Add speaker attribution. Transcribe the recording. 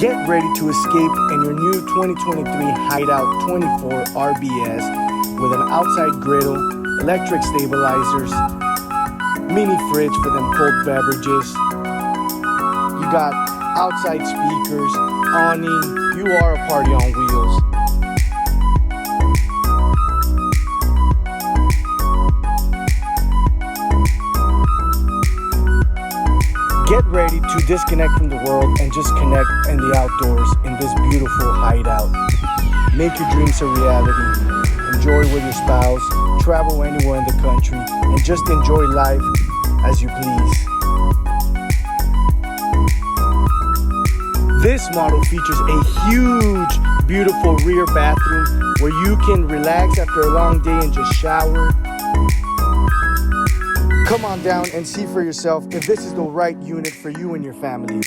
Speaker 1: Get ready to escape in your new 2023 Hideout 24RBS with an outside griddle, electric stabilizers, mini fridge for them cold beverages. You got outside speakers, awning. You are a party on wheels. Get ready to disconnect from the world and just connect in the outdoors in this beautiful hideout. Make your dreams a reality. Enjoy with your spouse, travel anywhere in the country, and just enjoy life as you please. This model features a huge, beautiful rear bathroom where you can relax after a long day and just shower. Come on down and see for yourself if this is the right unit for you and your family.